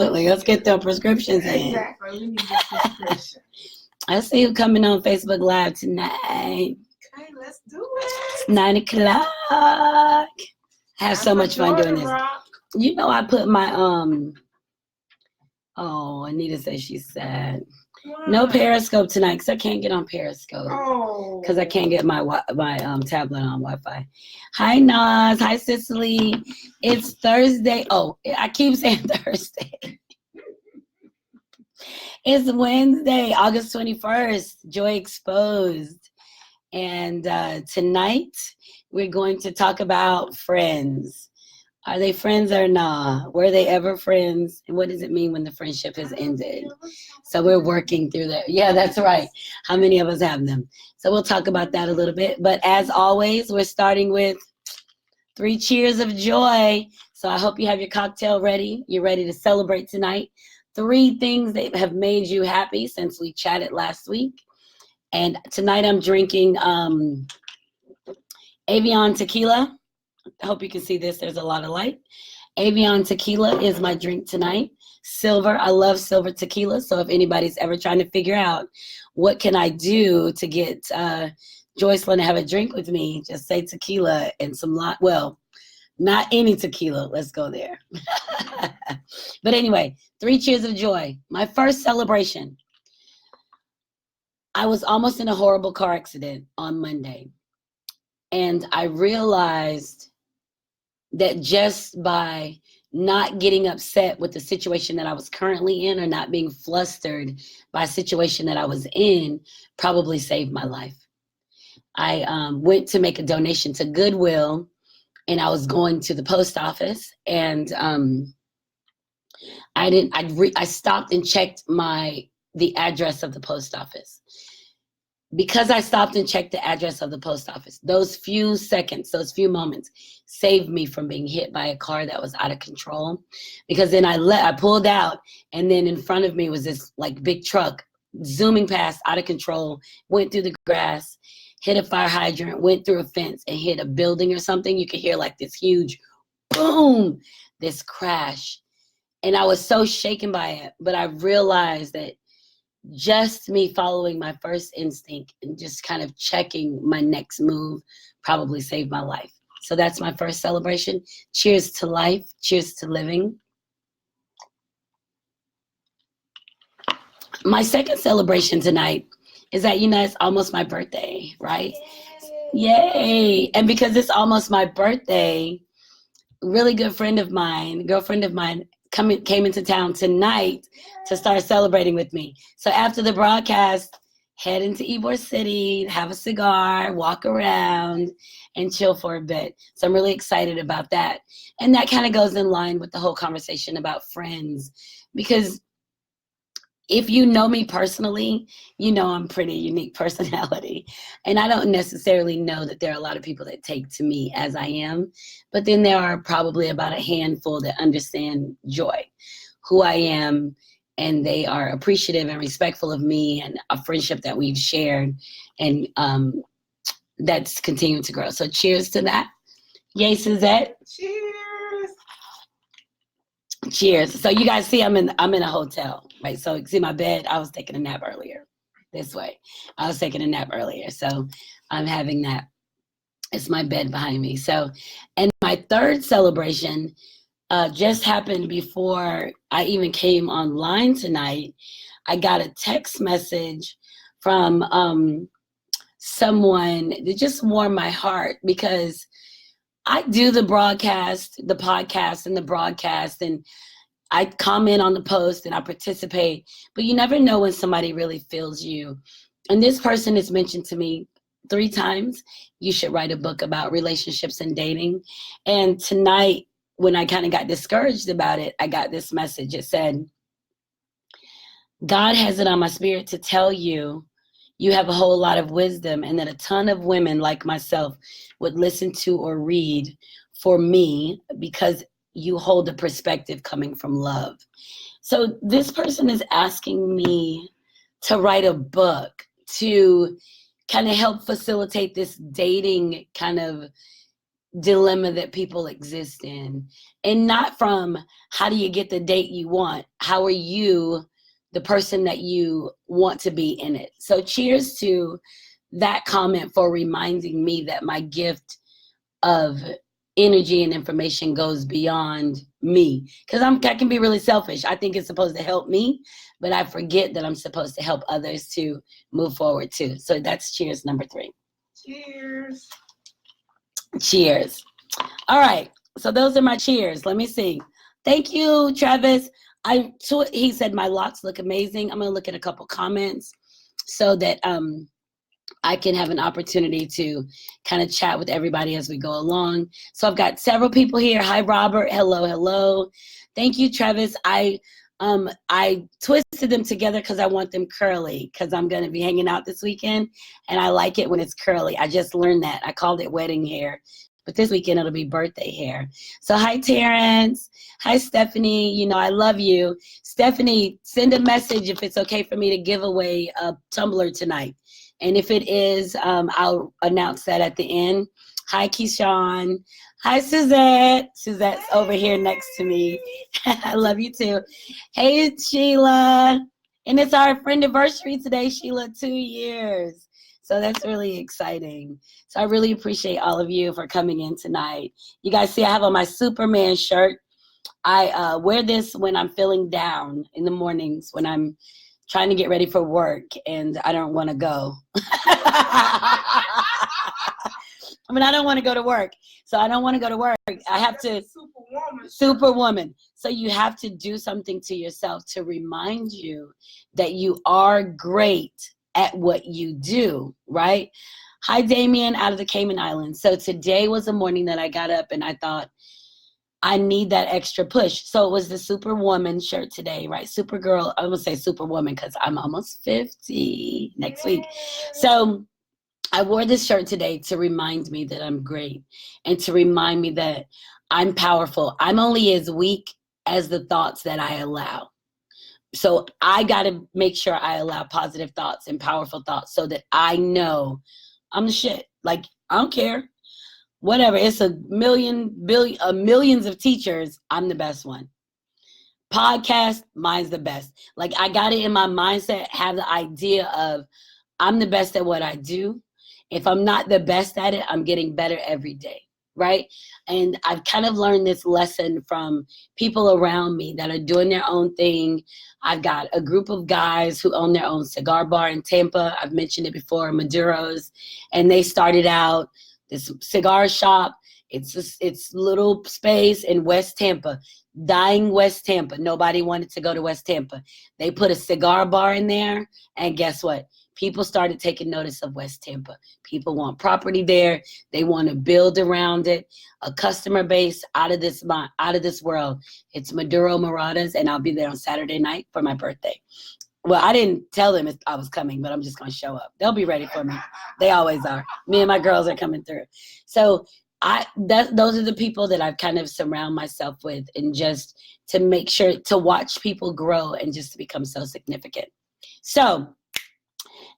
Absolutely. Let's get the prescriptions in. Exactly. We need the prescription. I see you coming on Facebook Live tonight. Okay, let's do it. It's 9 o'clock. I have so much fun doing this. Rock. You know, I put my oh, Anita says she's sad. No Periscope tonight because I can't get on Periscope. Oh. Because I can't get my tablet on Wi-Fi. Hi, Nas. Hi, Cicely. It's Thursday. Oh, I keep saying Thursday. It's Wednesday, August 21st, Joy Exposed. And tonight, we're going to talk about friends. Are they friends or not? Were they ever friends? And what does it mean when the friendship has ended? So we're working through that. Yeah, that's right. How many of us have them? So we'll talk about that a little bit. But as always, we're starting with 3 cheers of joy. So I hope you have your cocktail ready. You're ready to celebrate tonight. 3 things that have made you happy since we chatted last week. And tonight I'm drinking Avion tequila. I hope you can see this. There's a lot of light. Avion tequila is my drink tonight. Silver. I love silver tequila. So if anybody's ever trying to figure out what can I do to get Joycelyn to have a drink with me, just say tequila and some well, not any tequila. Let's go there. But anyway, 3 cheers of joy. My first celebration. I was almost in a horrible car accident on Monday. And I realized that just by not getting upset with the situation that I was currently in or not being flustered by a situation that I was in probably saved my life. I went to make a donation to Goodwill, and I was going to the post office, and I stopped and checked the address of the post office. Because I stopped and checked the address of the post office, those few seconds, those few moments saved me from being hit by a car that was out of control. Because then I pulled out, and then in front of me was this like big truck zooming past, out of control, went through the grass, hit a fire hydrant, went through a fence, and hit a building or something. You could hear like this huge boom, this crash. And I was so shaken by it, but I realized that just me following my first instinct and just kind of checking my next move probably saved my life. So that's my first celebration. Cheers to life. Cheers to living. My second celebration tonight is that, it's almost my birthday, right? Yay. And because it's almost my birthday, really good girlfriend of mine, came into town tonight to start celebrating with me. So after the broadcast, head into Ybor City, have a cigar, walk around, and chill for a bit. So I'm really excited about that. And that kind of goes in line with the whole conversation about friends. Because if you know me personally, you know I'm pretty unique personality. And I don't necessarily know that there are a lot of people that take to me as I am. But then there are probably about a handful that understand Joy, who I am, and they are appreciative and respectful of me and a friendship that we've shared. And that's continuing to grow. So cheers to that. Yay, Suzette. Cheers. Cheers. So you guys see I'm in a hotel, right? So you see my bed. I was taking a nap earlier. This way. I was taking a nap earlier. So I'm having that. It's my bed behind me. So, and my third celebration just happened before I even came online tonight. I got a text message from someone that just warmed my heart, because I do the podcast, the podcast and the broadcast, and I comment on the post and I participate, but you never know when somebody really feels you. And this person has mentioned to me 3 times, you should write a book about relationships and dating. And tonight, when I kind of got discouraged about it, I got this message. It said, God has it on my spirit to tell you, you have a whole lot of wisdom, and that a ton of women like myself would listen to or read for me because you hold a perspective coming from love. So this person is asking me to write a book to kind of help facilitate this dating kind of dilemma that people exist in, and not from how do you get the date you want, how are you the person that you want to be in it. So cheers to that comment for reminding me that my gift of energy and information goes beyond me, because I can be really selfish. I think it's supposed to help me, but I forget that I'm supposed to help others to move forward too. So that's cheers number 3. Cheers. Cheers. All right. So those are my cheers. Let me see. Thank you, Travis. He said my locks look amazing. I'm gonna look at a couple comments so that I can have an opportunity to kind of chat with everybody as we go along. So I've got several people here. Hi, Robert. Hello, hello. Thank you, Travis. I twisted them together because I want them curly, because I'm going to be hanging out this weekend, and I like it when it's curly. I just learned that. I called it wedding hair, but this weekend it'll be birthday hair. So hi, Terrence. Hi, Stephanie. You know, I love you. Stephanie, send a message if it's okay for me to give away a tumbler tonight. And if it is, I'll announce that at the end. Hi, Keyshawn. Hi, Suzette. Suzette's over here next to me. I love you too. Hey, Sheila. And it's our friend anniversary today, Sheila, 2 years. So that's really exciting. So I really appreciate all of you for coming in tonight. You guys see I have on my Superman shirt. I wear this when I'm feeling down in the mornings, when I'm trying to get ready for work and I don't want to go. I mean, I don't want to go to work. So I don't want to go to work. I have to. Superwoman. So you have to do something to yourself to remind you that you are great at what you do, right? Hi, Damien, out of the Cayman Islands. So today was a morning that I got up and I thought, I need that extra push. So it was the Superwoman shirt today, right? Supergirl, I would say Superwoman because I'm almost 50 next week. So I wore this shirt today to remind me that I'm great and to remind me that I'm powerful. I'm only as weak as the thoughts that I allow. So I got to make sure I allow positive thoughts and powerful thoughts so that I know I'm the shit. Like, I don't care. Whatever. It's millions of teachers. I'm the best one. Podcast, mine's the best. Like, I got it in my mindset, have the idea of I'm the best at what I do. If I'm not the best at it, I'm getting better every day, right? And I've kind of learned this lesson from people around me that are doing their own thing. I've got a group of guys who own their own cigar bar in Tampa. I've mentioned it before, Maduro's. And they started out this cigar shop. It's little space in West Tampa, dying West Tampa. Nobody wanted to go to West Tampa. They put a cigar bar in there, and guess what? People started taking notice of West Tampa. People want property there. They want to build around it. A customer base out of this world. It's Maduro Maradas, and I'll be there on Saturday night for my birthday. Well, I didn't tell them I was coming, but I'm just going to show up. They'll be ready for me. They always are. Me and my girls are coming through. So those are the people that I've kind of surround myself with, and just to make sure to watch people grow and just to become so significant. So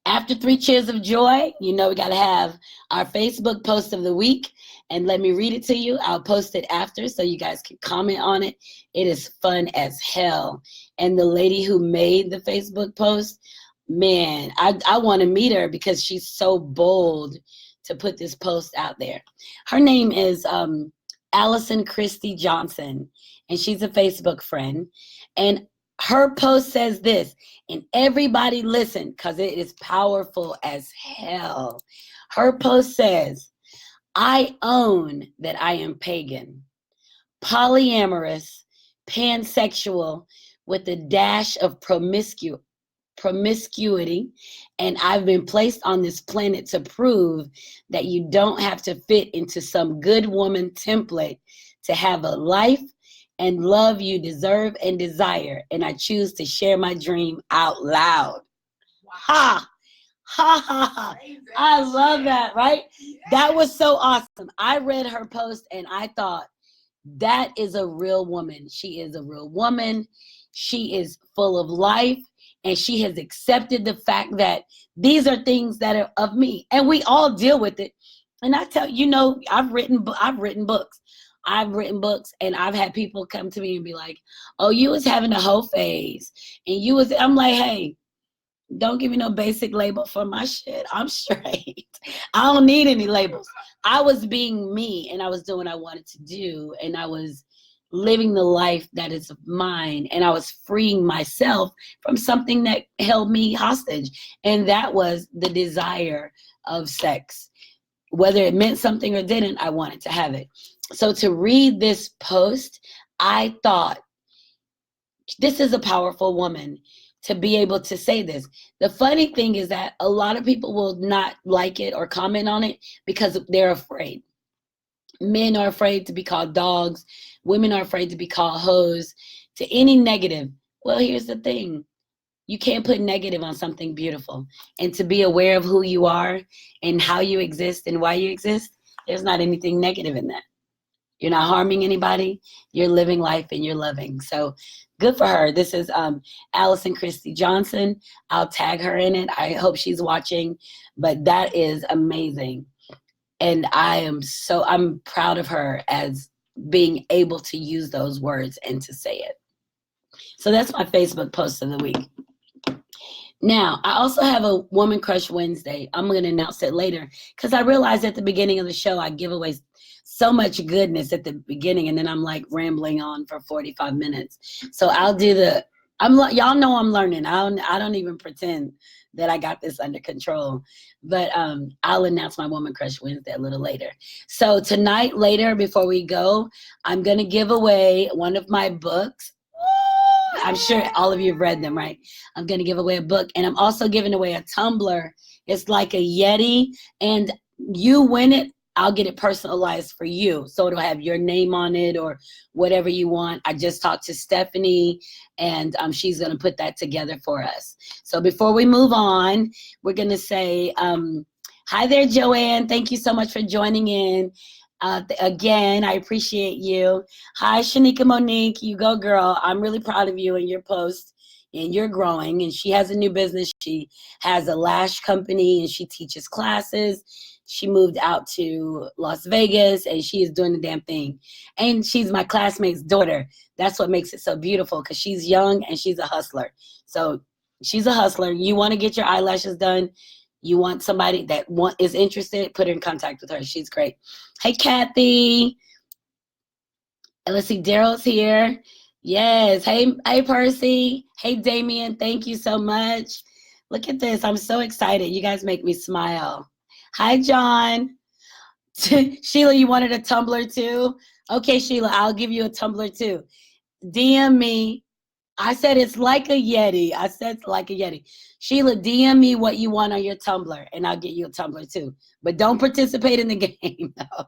after 3 cheers of joy, you know we got to have our Facebook post of the week. And let me read it to you. I'll post it after so you guys can comment on it. It is fun as hell. And the lady who made the Facebook post, man, I want to meet her because she's so bold to put this post out there. Her name is Allison Christie Johnson, and she's a Facebook friend. And her post says this, and everybody listen because it is powerful as hell. Her post says, I own that I am pagan, polyamorous, pansexual, with a dash of promiscuity, and I've been placed on this planet to prove that you don't have to fit into some good woman template to have a life and love you deserve and desire, and I choose to share my dream out loud. Ha! Ha ha ha. I love that, right? That was so awesome. I read her post and I thought, that is a real woman. She is a real woman. She is full of life, and she has accepted the fact that these are things that are of me, and we all deal with it. And I tell you know, I've written books. I've written books, and I've had people come to me and be like, "Oh, you was having a hoe phase, and you was." I'm like, "Hey, don't give me no basic label for my shit. I'm straight. I don't need any labels." I was being me, and I was doing what I wanted to do, and I was living the life that is mine, and I was freeing myself from something that held me hostage, and that was the desire of sex. Whether it meant something or didn't, I wanted to have it. So to read this post, I thought, this is a powerful woman to be able to say this. The funny thing is that a lot of people will not like it or comment on it because they're afraid. Men are afraid to be called dogs. Women are afraid to be called hoes, to any negative. Well, here's the thing. You can't put negative on something beautiful. And to be aware of who you are and how you exist and why you exist, there's not anything negative in that. You're not harming anybody. You're living life and you're loving. So good for her. This is Allison Christie Johnson. I'll tag her in it. I hope she's watching. But that is amazing. And I'm proud of her as being able to use those words and to say it. So that's my Facebook post of the week. Now, I also have a Woman Crush Wednesday. I'm going to announce it later because I realized at the beginning of the show I give away so much goodness at the beginning, and then I'm like rambling on for 45 minutes. So I'll do y'all know I'm learning. I don't even pretend that I got this under control, but I'll announce my Woman Crush Wednesday a little later. So tonight, later, before we go, I'm going to give away one of my books. I'm sure all of you have read them, right? I'm going to give away a book, and I'm also giving away a tumbler. It's like a Yeti, and you win it, I'll get it personalized for you. So it'll have your name on it or whatever you want. I just talked to Stephanie, and she's going to put that together for us. So before we move on, we're going to say, hi there, Joanne. Thank you so much for joining in. Again, I appreciate you. Hi, Shanika Monique. You go, girl. I'm really proud of you and your post, and you're growing. And she has a new business. She has a lash company, and she teaches classes. She moved out to Las Vegas, and she is doing the damn thing. And she's my classmate's daughter. That's what makes it so beautiful, because she's young and she's a hustler. So she's a hustler. You want to get your eyelashes done, you want somebody that is interested, put her in contact with her. She's great. Hey, Kathy. And let's see, Daryl's here. Yes. Hey, Percy. Hey, Damien. Thank you so much. Look at this. I'm so excited. You guys make me smile. Hi, John. Sheila, you wanted a tumbler too? Okay, Sheila, I'll give you a tumbler too. DM me. I said it's like a Yeti. I said it's like a Yeti. Sheila, DM me what you want on your tumbler, and I'll get you a tumbler too. But don't participate in the game. No.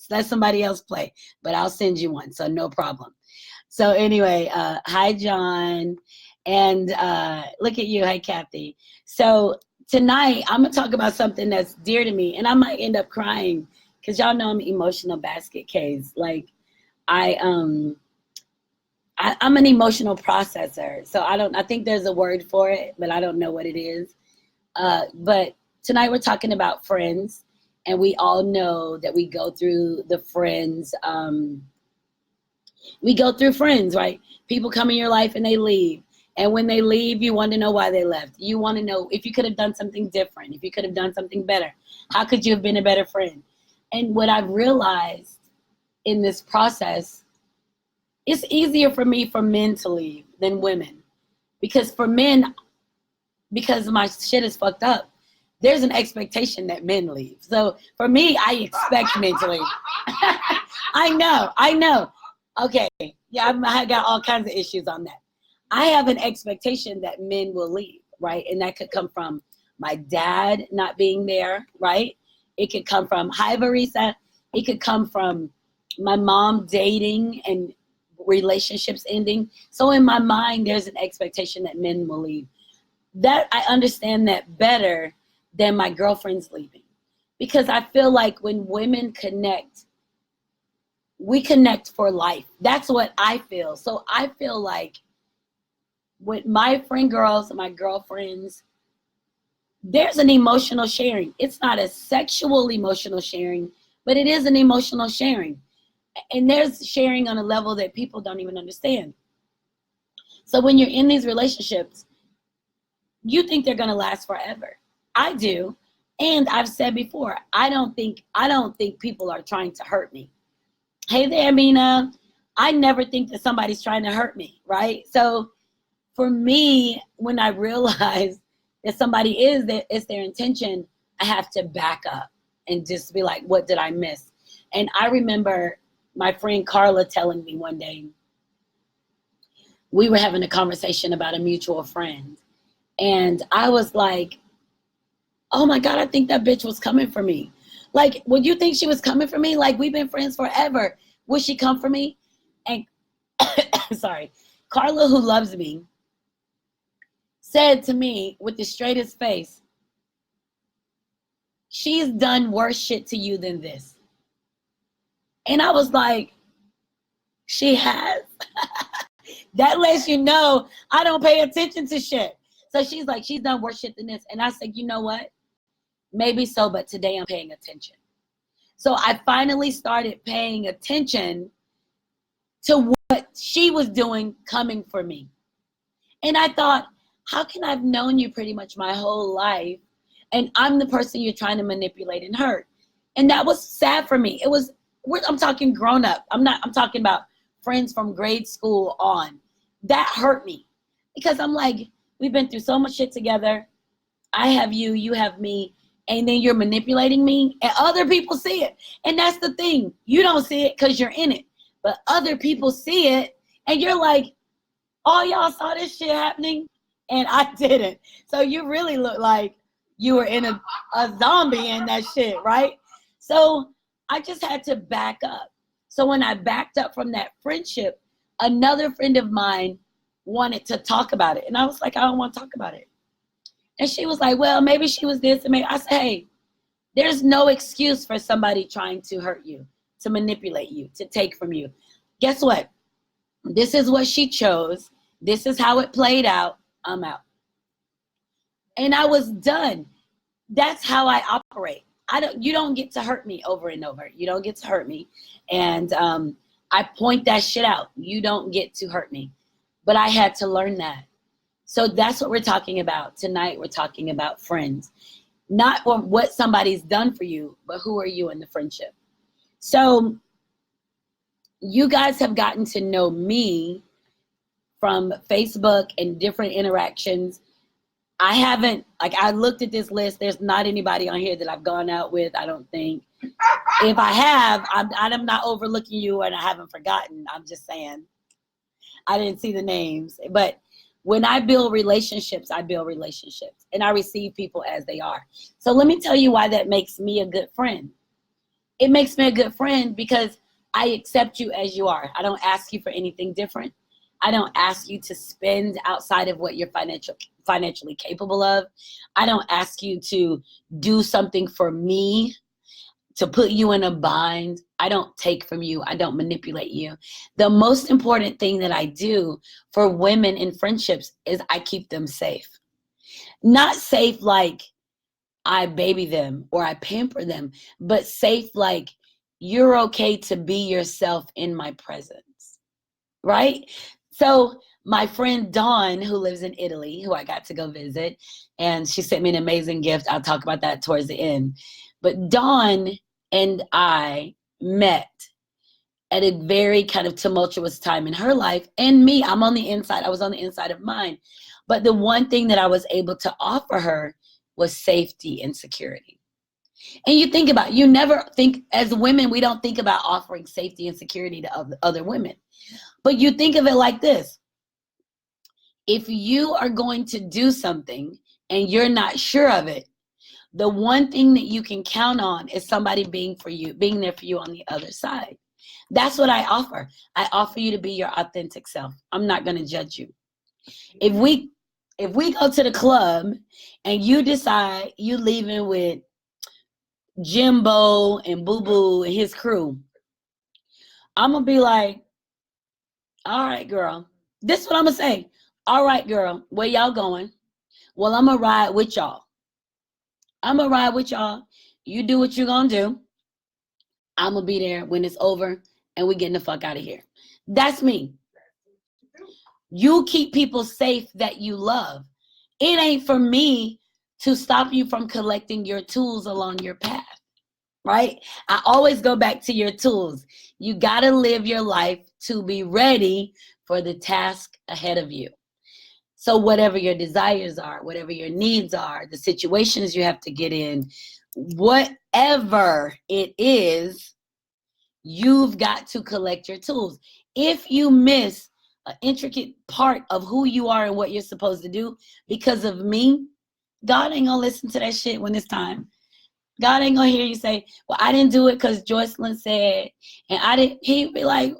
Let somebody else play. But I'll send you one, so no problem. So anyway, hi, John. And look at you. Hi, Kathy. So tonight, I'm going to talk about something that's dear to me, and I might end up crying because y'all know I'm an emotional basket case. Like, I'm an emotional processor. So I think there's a word for it, but I don't know what it is. But tonight we're talking about friends, and we all know that we go through the friends. We go through friends, right? People come in your life and they leave. And when they leave, you want to know why they left. You want to know if you could have done something different, if you could have done something better. How could you have been a better friend? And what I've realized in this process, it's easier for men to leave than women. Because for men, because my shit is fucked up, there's an expectation that men leave. So for me, I expect men to leave. I know. Okay, yeah, I got all kinds of issues on that. I have an expectation that men will leave, right? And that could come from my dad not being there, right? It could come from, hi, Barisa. It could come from my mom dating and relationships ending. So in my mind, there's an expectation that men will leave. That I understand that better than my girlfriends leaving. Because I feel like when women connect, we connect for life. That's what I feel. So I feel like with my friend girls, my girlfriends, there's an emotional sharing. It's not a sexual emotional sharing, but it is an emotional sharing. And there's sharing on a level that people don't even understand. So when you're in these relationships, you think they're going to last forever. I do. And I've said before, I don't think people are trying to hurt me. Hey there, Mina. I never think that somebody's trying to hurt me, right? So for me, when I realize that somebody is that it's their intention, I have to back up and just be like, what did I miss? And I remember my friend Carla telling me one day, we were having a conversation about a mutual friend. And I was like, oh my God, I think that bitch was coming for me. Like, would you think she was coming for me? Like, we've been friends forever. Would she come for me? And sorry, Carla, who loves me, said to me with the straightest face, she's done worse shit to you than this. And I was like, she has? That lets you know I don't pay attention to shit. So she's like, she's done worse shit than this. And I said, you know what? Maybe so, but today I'm paying attention. So I finally started paying attention to what she was doing coming for me. And I thought, how can I've known you pretty much my whole life and I'm the person you're trying to manipulate and hurt? And that was sad for me. I'm talking grown up. I'm talking about friends from grade school on. That hurt me because I'm like, we've been through so much shit together. I have you, you have me, and then you're manipulating me and other people see it. And that's the thing. You don't see it because you're in it, but other people see it and you're like, oh, y'all saw this shit happening and I didn't. So you really look like you were in a zombie in that shit, right? So I just had to back up. So when I backed up from that friendship, another friend of mine wanted to talk about it. And I was like, I don't want to talk about it. And she was like, well, maybe she was this. And maybe I said, hey, there's no excuse for somebody trying to hurt you, to manipulate you, to take from you. Guess what? This is what she chose. This is how it played out. I'm out. And I was done. That's how I operate. You don't get to hurt me over and over. You don't get to hurt me. And I point that shit out. You don't get to hurt me. But I had to learn that. So that's what we're talking about. Tonight we're talking about friends. Not what somebody's done for you, but who are you in the friendship. So you guys have gotten to know me from Facebook and different interactions. I haven't, I looked at this list. There's not anybody on here that I've gone out with, I don't think. If I have, I'm not overlooking you and I haven't forgotten. I'm just saying. I didn't see the names. But when I build relationships, I build relationships. And I receive people as they are. So let me tell you why that makes me a good friend. It makes me a good friend because I accept you as you are. I don't ask you for anything different. I don't ask you to spend outside of what you're financially capable of. I don't ask you to do something for me to put you in a bind. I don't take from you. I don't manipulate you. The most important thing that I do for women in friendships is I keep them safe. Not safe like I baby them or I pamper them, but safe like you're okay to be yourself in my presence, right? So my friend Dawn, who lives in Italy, who I got to go visit, and she sent me an amazing gift. I'll talk about that towards the end. But Dawn and I met at a very kind of tumultuous time in her life, and me, I'm on the inside. I was on the inside of mine. But the one thing that I was able to offer her was safety and security. And you think about, you never think, as women, we don't think about offering safety and security to other women. But you think of it like this. If you are going to do something and you're not sure of it, the one thing that you can count on is somebody being there for you on the other side. That's what I offer. I offer you to be your authentic self. I'm not going to judge you. If we go to the club and you decide you leaving with Jimbo and Boo Boo and his crew, I'm going to be like, all right, girl. This is what I'm going to say. All right, girl, where y'all going? Well, I'm going to ride with y'all. I'm going to ride with y'all. You do what you're going to do. I'm going to be there when it's over and we getting the fuck out of here. That's me. You keep people safe that you love. It ain't for me to stop you from collecting your tools along your path, right? I always go back to your tools. You got to live your life to be ready for the task ahead of you. So whatever your desires are, whatever your needs are, the situations you have to get in, whatever it is, you've got to collect your tools. If you miss an intricate part of who you are and what you're supposed to do because of me, God ain't gonna listen to that shit when it's time. God ain't gonna hear you say, well, I didn't do it because Joycelyn said, and I didn't. He'd be like,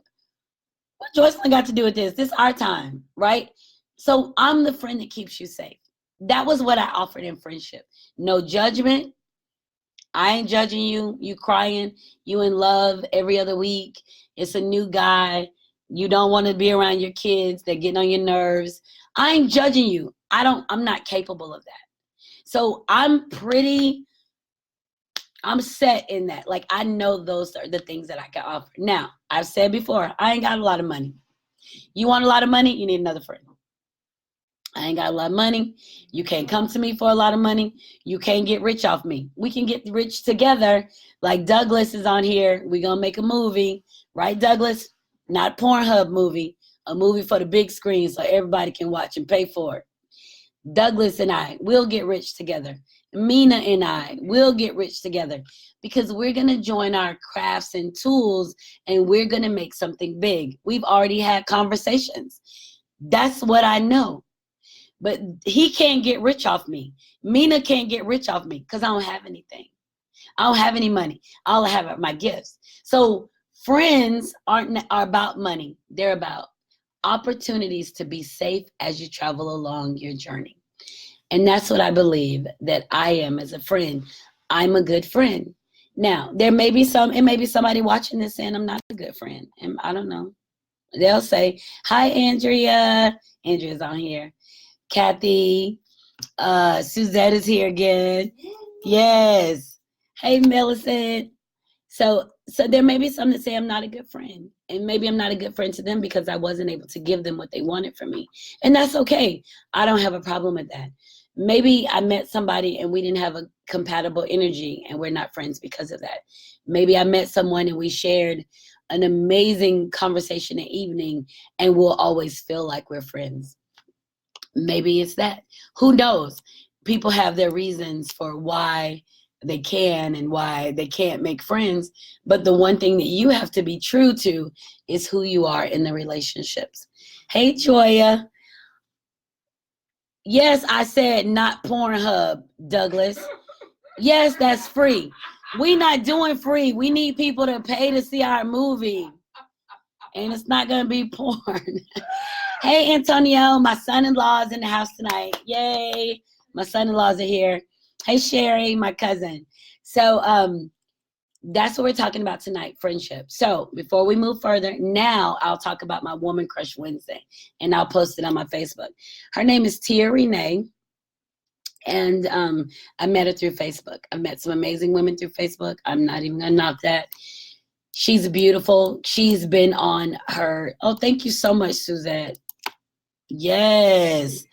what Joycelyn got to do with this? This is our time, right? So I'm the friend that keeps you safe. That was what I offered in friendship. No judgment. I ain't judging you. You crying. You in love every other week. It's a new guy. You don't want to be around your kids. They're getting on your nerves. I ain't judging you. I'm not capable of that. So I'm set in that. Like, I know those are the things that I can offer. Now, I've said before, I ain't got a lot of money. You want a lot of money? You need another friend. I ain't got a lot of money. You can't come to me for a lot of money. You can't get rich off me. We can get rich together. Like Douglas is on here. We're going to make a movie. Right, Douglas? Not Pornhub movie. A movie for the big screen so everybody can watch and pay for it. Douglas and I will get rich together. Mina and I will get rich together because we're going to join our crafts and tools and we're going to make something big. We've already had conversations. That's what I know. But he can't get rich off me. Mina can't get rich off me because I don't have anything. I don't have any money. All I have are my gifts. So friends are about money. They're about opportunities to be safe as you travel along your journey. And that's what I believe that I am as a friend. I'm a good friend. Now, it may be somebody watching this saying I'm not a good friend. And I don't know. They'll say, hi, Andrea. Andrea's on here. Kathy. Suzette is here again. Yes. Hey, Millicent. So there may be some that say I'm not a good friend. And maybe I'm not a good friend to them because I wasn't able to give them what they wanted from me. And that's okay. I don't have a problem with that. Maybe I met somebody and we didn't have a compatible energy and we're not friends because of that. Maybe I met someone and we shared an amazing conversation and evening and we'll always feel like we're friends. Maybe it's that. Who knows? People have their reasons for why they can and why they can't make friends. But the one thing that you have to be true to is who you are in the relationships. Hey, Joya. Yes, I said not Pornhub, Douglas. Yes, that's free. We not doing free. We need people to pay to see our movie. And it's not going to be porn. Hey, Antonio, my son-in-law is in the house tonight. Yay. My son-in-laws are here. Hey, Sherry, my cousin. So that's what we're talking about tonight, friendship. So before we move further, now I'll talk about my Woman Crush Wednesday, and I'll post it on my Facebook. Her name is Tia Renee, and I met her through Facebook. I met some amazing women through Facebook. I'm not even going to knock that. She's beautiful. She's been on her. Oh, thank you so much, Suzette. Yes.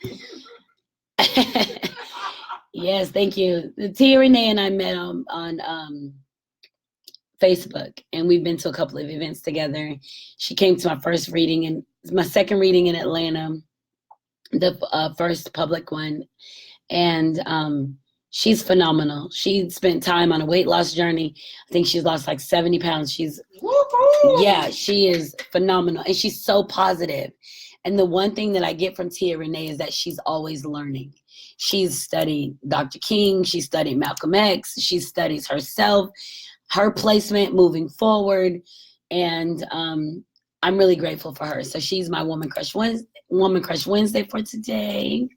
Yes, thank you. Tia Renee and I met on Facebook, and we've been to a couple of events together. She came to my first reading and my second reading in Atlanta, the first public one. And she's phenomenal. She spent time on a weight loss journey. I think she's lost like 70 pounds. Yeah, she is phenomenal. And she's so positive. And the one thing that I get from Tia Renee is that she's always learning. She's studied Dr. King. She studied Malcolm X. She studies herself, her placement moving forward. And I'm really grateful for her. So she's my Woman Crush Wednesday for today.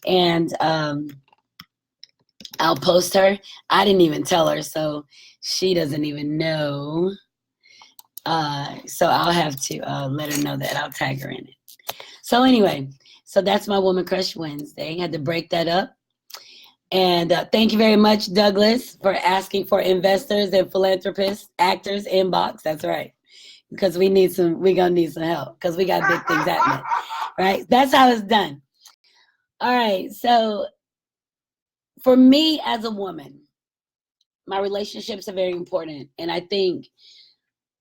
And I'll post her. I didn't even tell her, so she doesn't even know. So I'll have to let her know that. I'll tag her in it. So anyway, so that's my Woman Crush Wednesday. Had to break that up. And thank you very much, Douglas, for asking for investors and philanthropists, actors inbox. That's right. Because we're gonna need some help because we got big things happening. Right? That's how it's done. All right. So for me as a woman, my relationships are very important. And I think,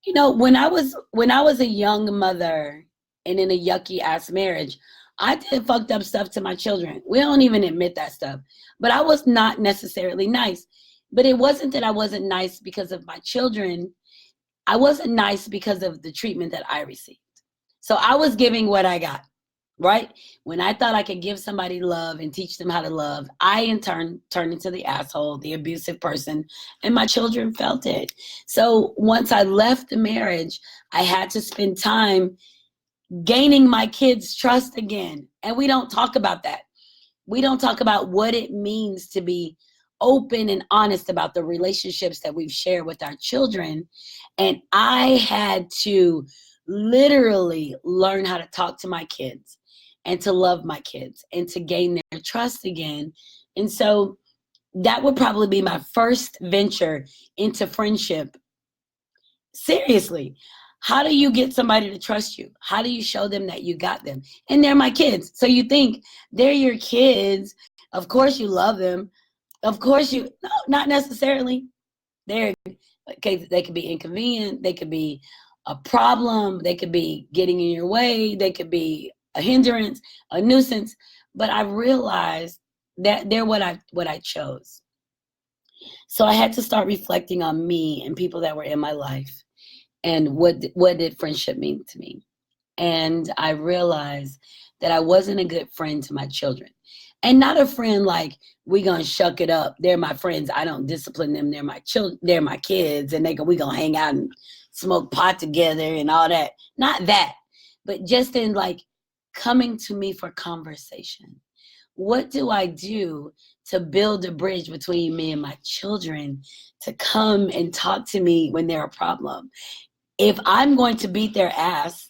when I was a young mother and in a yucky ass marriage, I did fucked up stuff to my children. We don't even admit that stuff. But I was not necessarily nice. But it wasn't that I wasn't nice because of my children. I wasn't nice because of the treatment that I received. So I was giving what I got, right? When I thought I could give somebody love and teach them how to love, I in turn turned into the asshole, the abusive person, and my children felt it. So once I left the marriage, I had to spend time gaining my kids' trust again. And we don't talk about that. We don't talk about what it means to be open and honest about the relationships that we've shared with our children. And I had to literally learn how to talk to my kids and to love my kids and to gain their trust again. And so that would probably be my first venture into friendship. Seriously, how do you get somebody to trust you? How do you show them that you got them? And they're my kids. So you think they're your kids. Of course you love them. Of course no, not necessarily. They're okay, they could be inconvenient, they could be a problem, they could be getting in your way, they could be a hindrance, a nuisance. But I realized that they're what I chose. So I had to start reflecting on me and people that were in my life and what did friendship mean to me. And I realized that I wasn't a good friend to my children. And not a friend like we gonna shuck it up. They're my friends. I don't discipline them. They're my children. They're my kids, and we gonna hang out and smoke pot together and all that. Not that, but just in like coming to me for conversation. What do I do to build a bridge between me and my children to come and talk to me when they're a problem? If I'm going to beat their ass,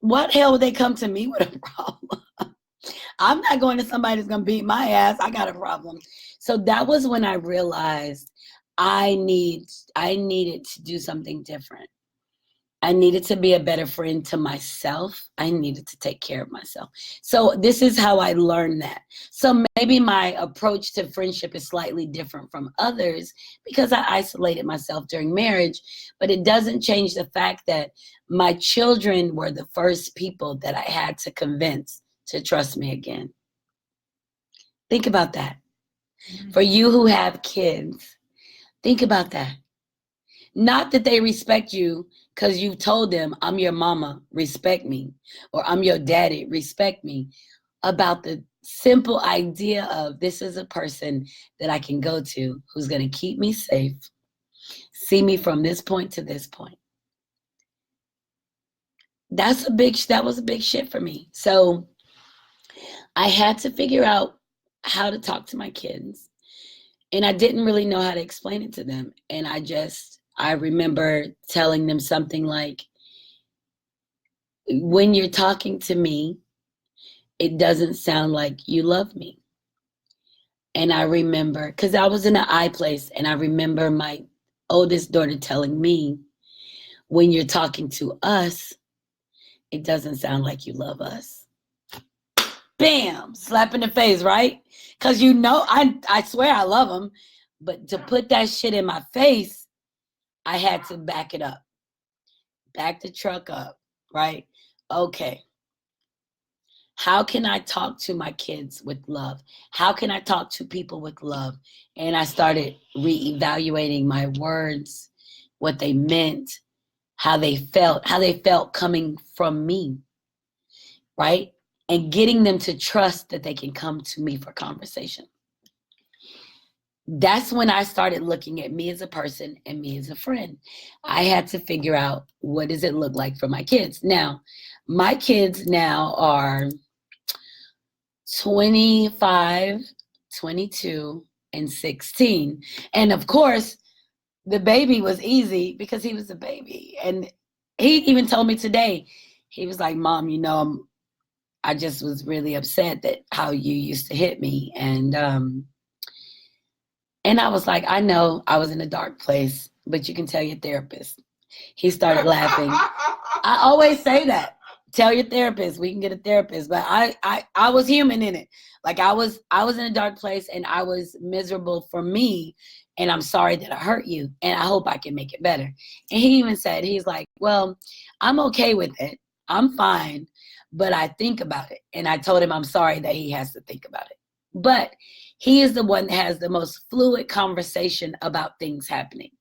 what hell would they come to me with a problem? I'm not going to somebody that's going to beat my ass. I got a problem. So that was when I realized I needed to do something different. I needed to be a better friend to myself. I needed to take care of myself. So this is how I learned that. So maybe my approach to friendship is slightly different from others because I isolated myself during marriage, but it doesn't change the fact that my children were the first people that I had to convince to trust me again. Think about that. For you who have kids, think about that. Not that they respect you because you told them, I'm your mama, respect me, or I'm your daddy, respect me. About the simple idea of this is a person that I can go to who's going to keep me safe, see me from this point to this point. That was a big shit for me. So I had to figure out how to talk to my kids. And I didn't really know how to explain it to them. And I remember telling them something like, when you're talking to me, it doesn't sound like you love me. And I remember, because I was in an I place, and I remember my oldest daughter telling me, when you're talking to us, it doesn't sound like you love us. Bam! Slap in the face, right? Because I swear I love them. But to put that shit in my face, I had to back it up. Back the truck up, right? Okay. How can I talk to my kids with love? How can I talk to people with love? And I started reevaluating my words, what they meant, how they felt coming from me, right? And getting them to trust that they can come to me for conversation. That's when I started looking at me as a person and me as a friend. I had to figure out, what does it look like for my kids? Now, my kids now are 25, 22, and 16. And of course, the baby was easy because he was a baby. And he even told me today, he was like, Mom, I just was really upset that how you used to hit me. And And I was like, I know I was in a dark place, but you can tell your therapist. He started laughing. I always say that. Tell your therapist. We can get a therapist. But I was human in it. Like I was in a dark place and I was miserable for me. And I'm sorry that I hurt you. And I hope I can make it better. And he even said, he's like, well, I'm okay with it. I'm fine. But I think about it. And I told him I'm sorry that he has to think about it. But he is the one that has the most fluid conversation about things happening.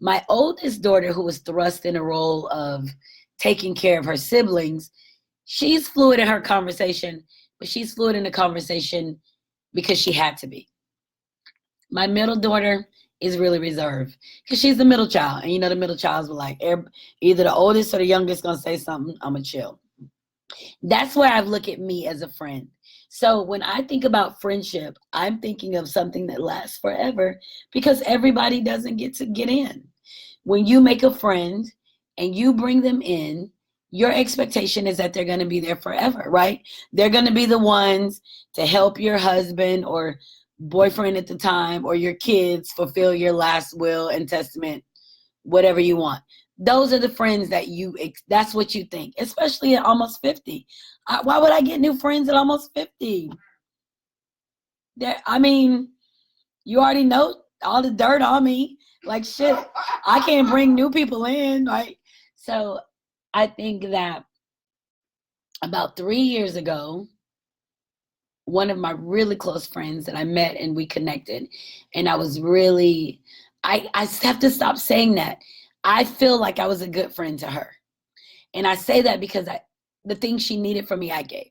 My oldest daughter, who was thrust in a role of taking care of her siblings, she's fluid in her conversation, but she's fluid in the conversation because she had to be. My middle daughter is really reserved because she's the middle child. And you know, the middle childs were like, either the oldest or the youngest gonna say something, I'm gonna chill. That's where I look at me as a friend. So when I think about friendship, I'm thinking of something that lasts forever because everybody doesn't get to get in. When you make a friend and you bring them in, your expectation is that they're going to be there forever, right? They're going to be the ones to help your husband or boyfriend at the time or your kids fulfill your last will and testament, whatever you want. Those are the friends that that's what you think, especially at almost 50. Why would I get new friends at almost 50? I mean, you already know all the dirt on me. Like, shit, I can't bring new people in, right? So I think that about 3 years ago, one of my really close friends that I met and we connected, and I was really, I have to stop saying that. I feel like I was a good friend to her. And I say that because the things she needed from me, I gave.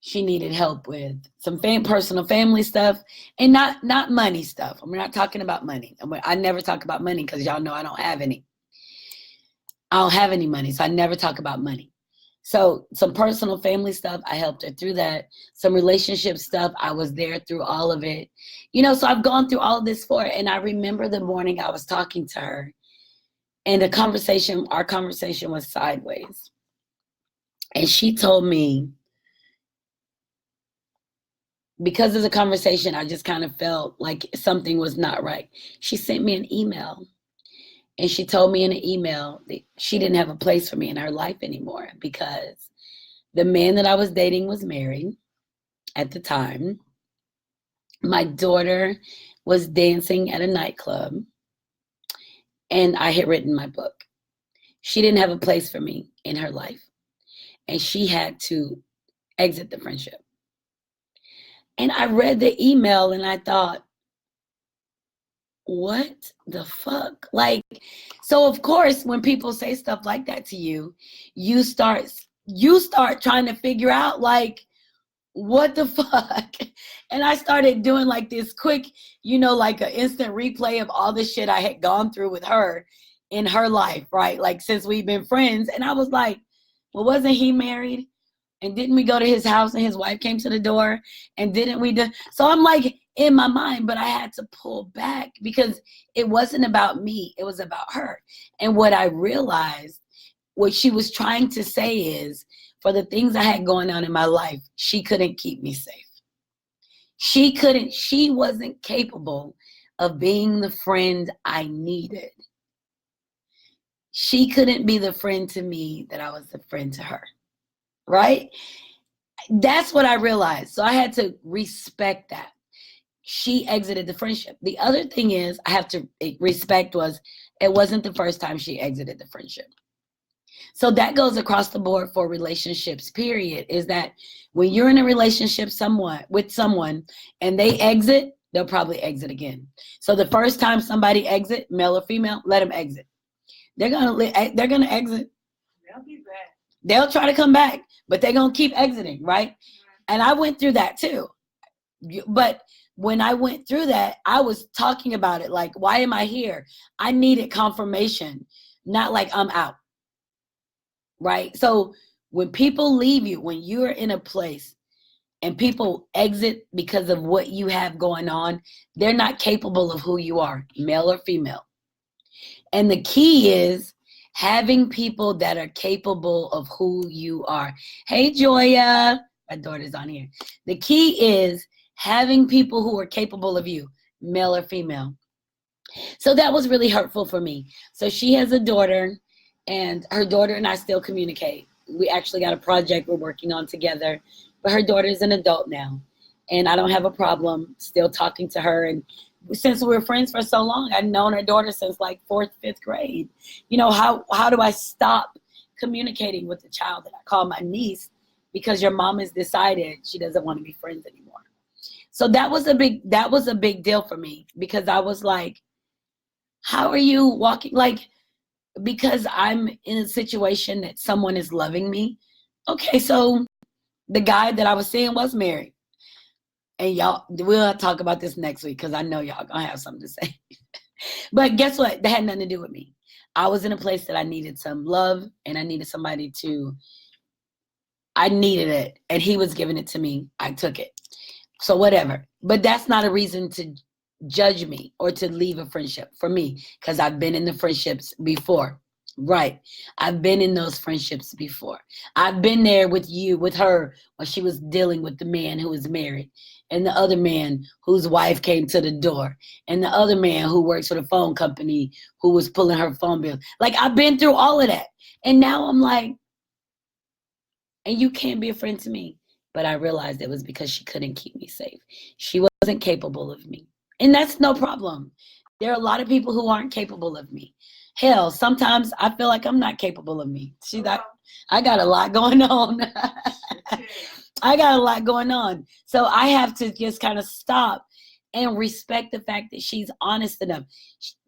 She needed help with some personal family stuff and not money stuff. I'm not talking about money. I never talk about money because y'all know I don't have any. I don't have any money, so I never talk about money. So some personal family stuff, I helped her through that. Some relationship stuff, I was there through all of it. You know, so I've gone through all of this for her. And I remember the morning I was talking to her and our conversation was sideways. And she told me, because of the conversation, I just kind of felt like something was not right. She sent me an email. And she told me in an email that she didn't have a place for me in her life anymore because the man that I was dating was married at the time. My daughter was dancing at a nightclub, and I had written my book. She didn't have a place for me in her life, and she had to exit the friendship. And I read the email and I thought, what the fuck? Like, so of course, when people say stuff like that to you, you start trying to figure out like, what the fuck? And I started doing like this quick, like an instant replay of all the shit I had gone through with her in her life, right? Like since we've been friends. And I was like, well, wasn't he married? And didn't we go to his house and his wife came to the door? And didn't we do? So I'm like in my mind, but I had to pull back because it wasn't about me. It was about her. And what I realized, what she was trying to say is, for the things I had going on in my life, she couldn't keep me safe. She wasn't capable of being the friend I needed. She couldn't be the friend to me that I was the friend to her. Right? That's what I realized. So I had to respect that. She exited the friendship. The other thing is I have to respect it wasn't the first time she exited the friendship. So that goes across the board for relationships, period, is that when you're in a relationship with someone and they exit, they'll probably exit again. So the first time somebody exit, male or female, let them exit. They're gonna exit. They'll be back. They'll try to come back, but they're going to keep exiting, right? And I went through that too. But when I went through that, I was talking about it like, why am I here? I needed confirmation, not like I'm out, right? So when people leave you, when you're in a place and people exit because of what you have going on, they're not capable of who you are, male or female. And the key is having people that are capable of who you are. Hey, Joya. My daughter's on here. The key is having people who are capable of you, male or female. So that was really hurtful for me. So she has a daughter, and her daughter and I still communicate. We actually got a project we're working on together, but her daughter is an adult now, and I don't have a problem still talking to her. And since we were friends for so long, I've known her daughter since like fourth, fifth grade. You know, how do I stop communicating with the child that I call my niece because your mom has decided she doesn't want to be friends anymore? So that was a big deal for me, because I was like, how are you walking, like, because I'm in a situation that someone is loving me. Okay, so the guy that I was seeing was married. And y'all, we'll talk about this next week because I know y'all gonna have something to say. But guess what? That had nothing to do with me. I was in a place that I needed some love, and I needed somebody I needed it, and he was giving it to me. I took it. So whatever. But that's not a reason to judge me or to leave a friendship for me, because I've been in the friendships before. Right. I've been in those friendships before. I've been there with her, when she was dealing with the man who was married, and the other man whose wife came to the door, and the other man who works for the phone company who was pulling her phone bill. Like, I've been through all of that. And now I'm like, and you can't be a friend to me. But I realized it was because she couldn't keep me safe. She wasn't capable of me. And that's no problem. There are a lot of people who aren't capable of me. Hell, sometimes I feel like I'm not capable of me. See that? I got a lot going on. I got a lot going on. So I have to just kind of stop and respect the fact that she's honest enough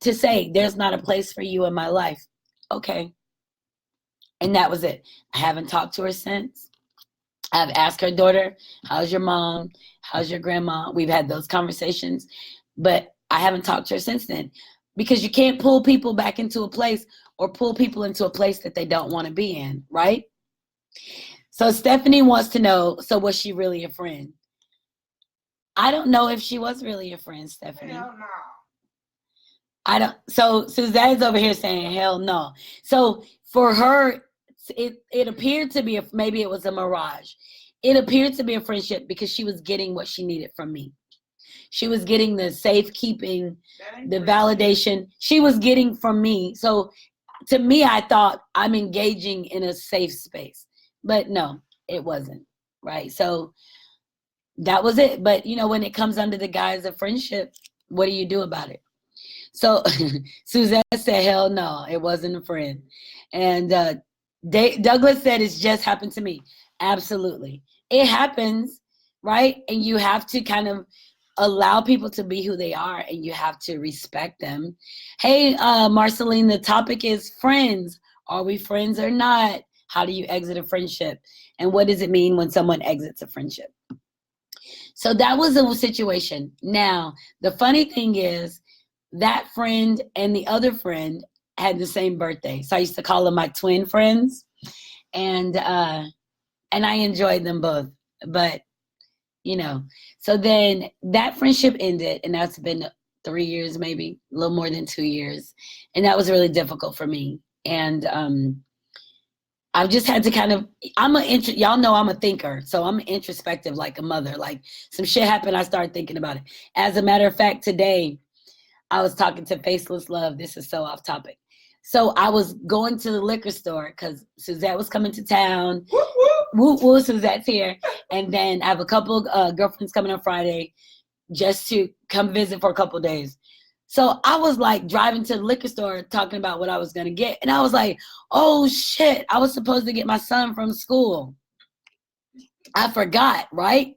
to say, there's not a place for you in my life. Okay. And that was it. I haven't talked to her since. I've asked her daughter, how's your mom? How's your grandma? We've had those conversations, but I haven't talked to her since then, because you can't pull people back into a place, or pull people into a place that they don't want to be in, right? So Stephanie wants to know, so was she really a friend? I don't know if she was really a friend, Stephanie. Hell no. I don't. So Suzanne's over here saying, hell no. So for her, it appeared to be, maybe it was a mirage. It appeared to be a friendship because she was getting what she needed from me. She was getting the safekeeping, the validation she was getting from me. So to me, I thought I'm engaging in a safe space, but no, it wasn't. Right. So that was it. But you know, when it comes under the guise of friendship, what do you do about it? So Suzanne said, hell no, it wasn't a friend. And Douglas said, it's just happened to me. Absolutely. It happens, right? And you have to kind of allow people to be who they are, and you have to respect them. Hey, Marceline, the topic is friends. Are we friends or not? How do you exit a friendship? And what does it mean when someone exits a friendship? So that was a situation. Now, the funny thing is, that friend and the other friend had the same birthday. So I used to call them my twin friends. And I enjoyed them both. But, you know, so then that friendship ended, and that's been 3 years, maybe a little more than 2 years. And that was really difficult for me. And I've just had to kind of, y'all know I'm a thinker. So I'm introspective like a mother. Like, some shit happened, I started thinking about it. As a matter of fact, today, I was talking to Faceless Love. This is so off topic. So I was going to the liquor store because Suzette was coming to town. Woo woo, Suzette's here. And then I have a couple girlfriends coming on Friday just to come visit for a couple days. So I was like driving to the liquor store talking about what I was going to get. And I was like, oh shit, I was supposed to get my son from school. I forgot, right?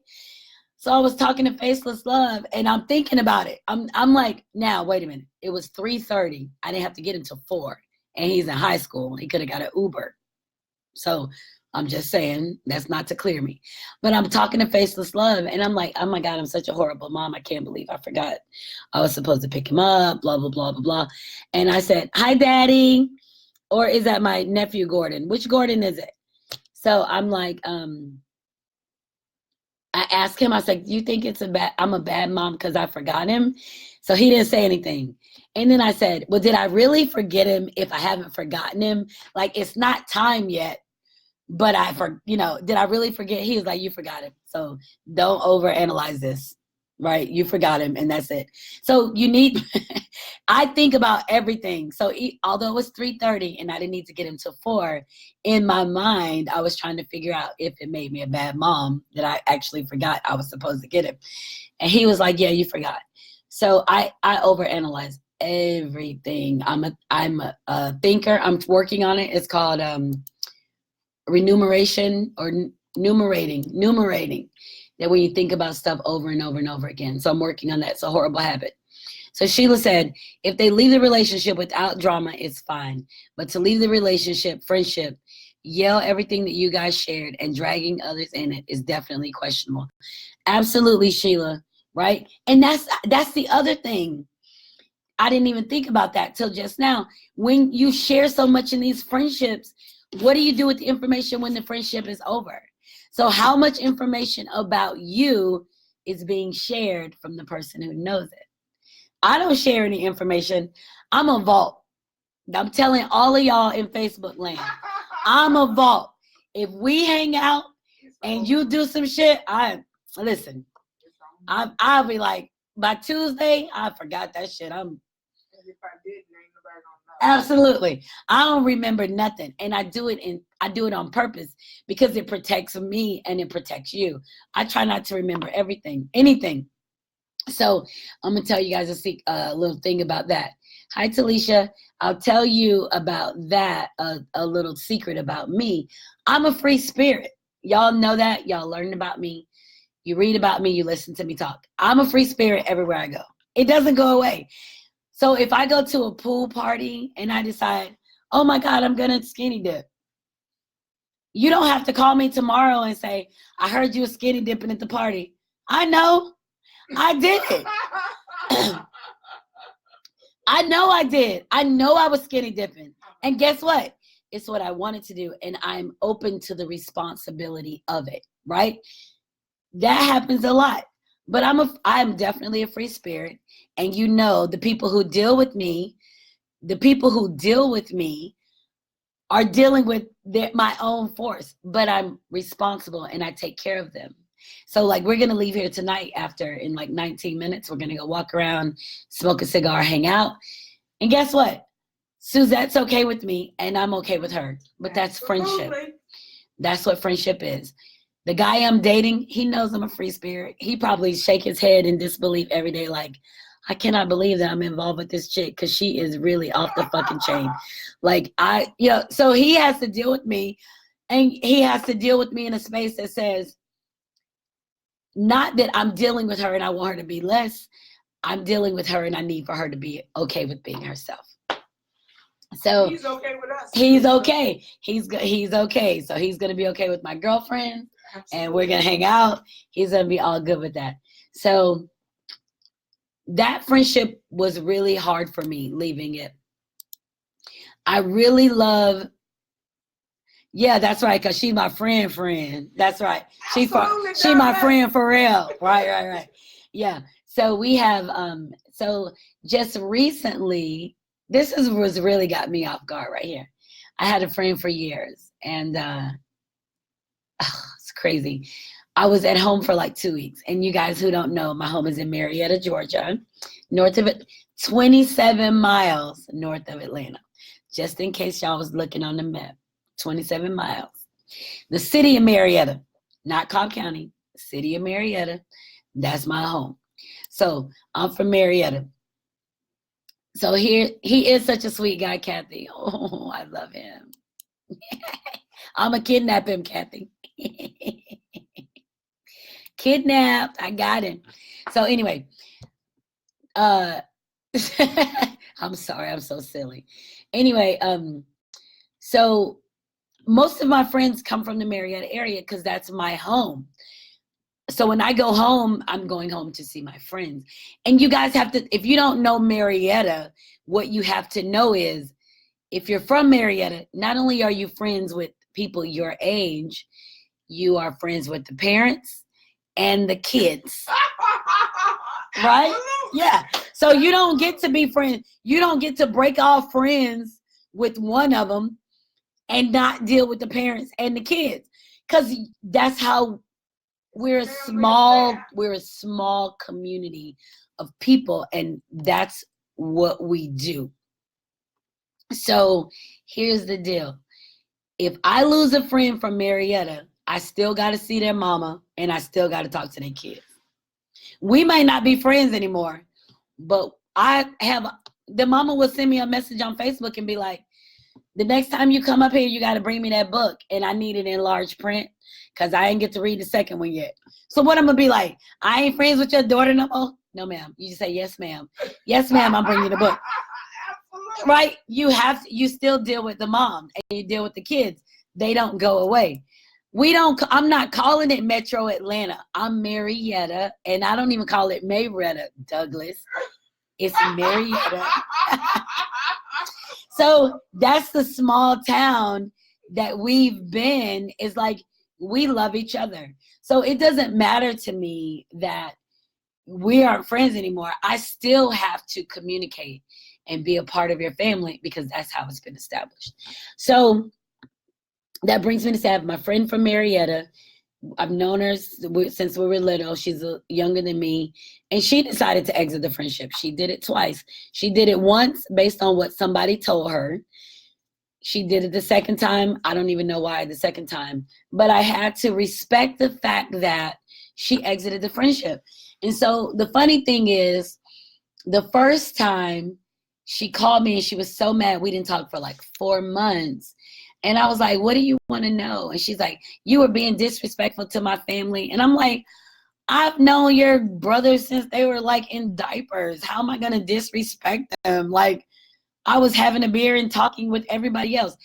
So I was talking to Faceless Love, and I'm thinking about it. I'm like, now, wait a minute. It was 3:30. I didn't have to get him till 4. And he's in high school. He could have got an Uber. So I'm just saying, that's not to clear me. But I'm talking to Faceless Love, and I'm like, oh my God, I'm such a horrible mom. I can't believe I forgot. I was supposed to pick him up, blah, blah, blah, blah, blah. And I said, hi, Daddy. Or is that my nephew, Gordon? Which Gordon is it? So I'm like, I asked him, I said, do you think I'm a bad mom because I forgot him? So he didn't say anything. And then I said, well, did I really forget him if I haven't forgotten him? Like, it's not time yet, but did I really forget? He was like, you forgot him. So don't overanalyze this. right? You forgot him and that's it. So you need, I think about everything. So although it was 3:30 and I didn't need to get him till 4, in my mind, I was trying to figure out if it made me a bad mom that I actually forgot I was supposed to get him. And he was like, yeah, you forgot. So I overanalyze everything. I'm a thinker. I'm working on it. It's called remuneration or numerating. That when you think about stuff over and over and over again. So I'm working on that. It's a horrible habit. So Sheila said, if they leave the relationship without drama, it's fine. But to leave the relationship, friendship, yell everything that you guys shared and dragging others in it is definitely questionable. Absolutely, Sheila, right? And that's the other thing. I didn't even think about that till just now. When you share so much in these friendships, what do you do with the information when the friendship is over? So how much information about you is being shared from the person who knows it? I don't share any information. I'm a vault. I'm telling all of y'all in Facebook land, I'm a vault. If we hang out and you do some shit, listen, I'll be like, by Tuesday, I forgot that shit. If I didn't, ain't nobody gonna know. Absolutely. I don't remember nothing. And I do it on purpose because it protects me and it protects you. I try not to remember anything. So I'm gonna tell you guys a little thing about that. Hi, Talisha. I'll tell you about that, a little secret about me. I'm a free spirit. Y'all know that. Y'all learn about me. You read about me. You listen to me talk. I'm a free spirit everywhere I go. It doesn't go away. So if I go to a pool party and I decide, oh my God, I'm gonna skinny dip. You don't have to call me tomorrow and say, I heard you were skinny dipping at the party. I know. I did it. I know I did. I know I was skinny dipping. And guess what? It's what I wanted to do. And I'm open to the responsibility of it, right? That happens a lot. But I'm definitely a free spirit. And you know, the people who deal with me are dealing with my own force, but I'm responsible and I take care of them. So like we're gonna leave here tonight in like 19 minutes. We're gonna go walk around, smoke a cigar, hang out. And guess what? Suzette's okay with me and I'm okay with her. But that's friendship. That's what friendship is. The guy I'm dating, he knows I'm a free spirit. He probably shake his head in disbelief every day like, I cannot believe that I'm involved with this chick because she is really off the fucking chain. Like so he has to deal with me and he has to deal with me in a space that says, not that I'm dealing with her and I want her to be less. I'm dealing with her and I need for her to be okay with being herself. So he's okay with us. He's okay. He's okay. So he's going to be okay with my girlfriend. Absolutely. And we're going to hang out. He's going to be all good with that. So that friendship was really hard for me leaving it. I really love, yeah, that's right, because she's my friend. That's right. She's my friend for real. Right. Yeah. So we have, so just recently, was really got me off guard right here. I had a friend for years and it's crazy. I was at home for like 2 weeks. And you guys who don't know, my home is in Marietta, Georgia, north of it, 27 miles north of Atlanta. Just in case y'all was looking on the map, 27 miles. The city of Marietta, not Cobb County, city of Marietta, that's my home. So I'm from Marietta. So here, he is such a sweet guy, Kathy. Oh, I love him. I'm going to kidnap him, Kathy. Kidnapped. I got him. So anyway, I'm sorry. I'm so silly. Anyway, so most of my friends come from the Marietta area because that's my home. So when I go home, I'm going home to see my friends. And you guys have to, if you don't know Marietta, what you have to know is, if you're from Marietta, not only are you friends with people your age, you are friends with the parents and the kids. Right? Yeah. So you don't get to be friends. You don't get to break off friends with one of them and not deal with the parents and the kids. Because that's how we're a small community of people, and that's what we do. So here's the deal. If I lose a friend from Marietta, I still got to see their mama and I still got to talk to their kids. We might not be friends anymore, but the mama will send me a message on Facebook and be like, the next time you come up here, you got to bring me that book, and I need it in large print because I didn't get to read the second one yet. So what I'm going to be like, I ain't friends with your daughter no more? No, ma'am. You just say, yes, ma'am. Yes, ma'am, I'm bringing you the book. Right? You still deal with the mom and you deal with the kids. They don't go away. I'm not calling it Metro Atlanta. I'm Marietta, and I don't even call it Marietta, Douglas. It's Marietta. So that's the small town that we've been. Is like, we love each other. So it doesn't matter to me that we aren't friends anymore. I still have to communicate and be a part of your family because that's how it's been established. So that brings me to say, I have my friend from Marietta. I've known her since we were little. She's younger than me. And she decided to exit the friendship. She did it twice. She did it once based on what somebody told her. She did it the second time. I don't even know why the second time. But I had to respect the fact that she exited the friendship. And so the funny thing is, the first time she called me and she was so mad. We didn't talk for like 4 months. And I was like, what do you want to know? And she's like, you were being disrespectful to my family. And I'm like, I've known your brothers since they were like in diapers. How am I going to disrespect them? Like, I was having a beer and talking with everybody else.